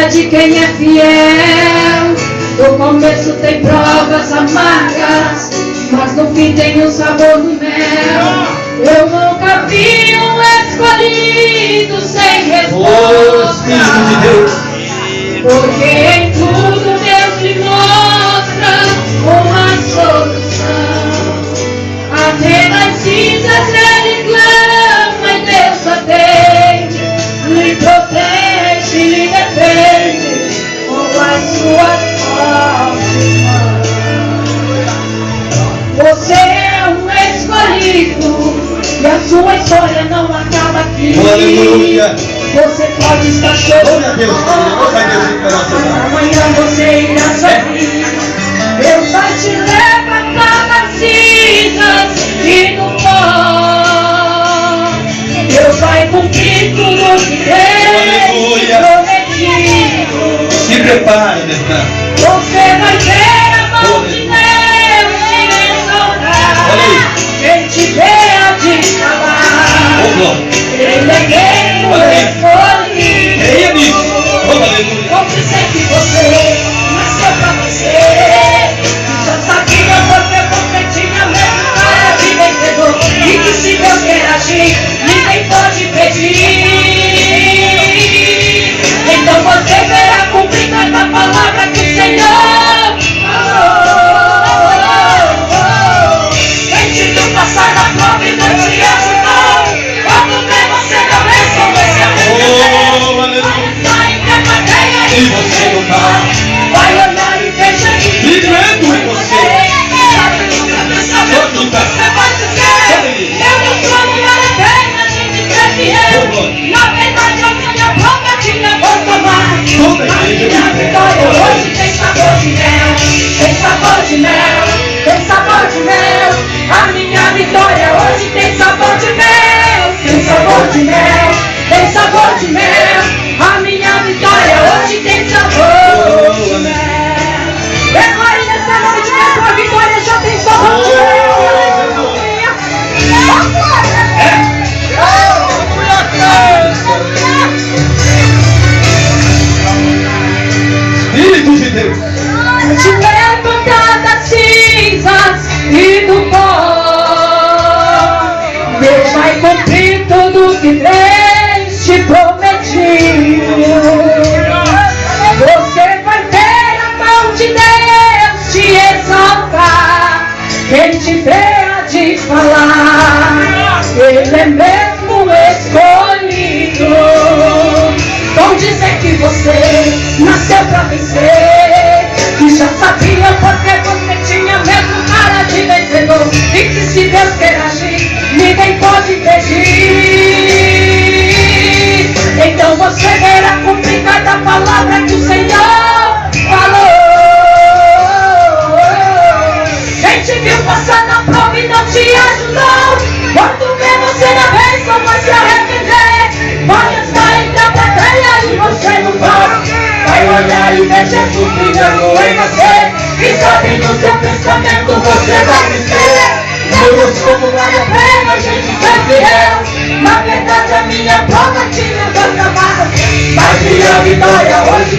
história de quem é fiel. No começo tem provas amargas, mas no fim tem o sabor do mel. Eu nunca vi um escolhido sem resposta, porque em tudo Deus lhe mostra uma solução. Até nas cinzas ele clama e Deus atende, lhe protege, lhe defende com as suas mãos. Você é um escolhido e a sua história não acaba aqui. Aleluia. Você pode estar chorando, amanhã você irá sorrir. Deus vai te levantar das cinzas e do pó. Deus vai cumprir tudo que tem prometido. Se prepare, nesta. Você vai ver a mão de Deus te restaurar. Quem te vê há de falar. Ele é quem o escolhido. Como dizer que você nasceu pra você, que já sabia porque você tinha mesmo cara de vencedor, e que se Deus quer agir, ninguém pode impedir. Então você verá cumprir cada palavra que o Senhor falou. Quem te viu passar na prova e não te ajudou, quando vê você não resolveu, E você não tá. vai olhar e veja que Vivendo em você. sabe nunca pensamento que você vai dizer. Eu não sou mulher eterna, gente que é fiel. Na verdade a minha boca tinha boca mais. A minha vitória hoje tem sabor de mel. Tem sabor de mel, tem sabor de mel. A minha vitória hoje tem sabor de mel. Tem sabor de mel, tem sabor de mel. A minha vitória hoje tem sabor de mel. Declare nessa noite que a sua vitória já tem sabor de mel. Espírito de Deus. Te levantar das cinzas e do pó. Deus vai cumprir tudo que Deus te prometido. Você vai ver a mão de Deus te exaltar. Quem te vê há de falar, Ele é mesmo escolhido. Vão dizer que você nasceu pra vencer, que já sabia porque você tinha mesmo cara de vencedor, e que se Deus quer agir, ninguém pode impedir. Então você verá cumprir cada palavra que o Senhor falou. Quem te viu passar na prova e não te ajudou, quando vê você na bênção vai se arrepender. Vai estar entre a plateia e você não vai. Vai olhar e ver Jesus brilhando em você, e sabe no seu pensamento você vai dizer: Deus, como vale a pena, gente, ser fiel. Na verdade a minha prova tinha 2 amarras, mas minha vitória hoje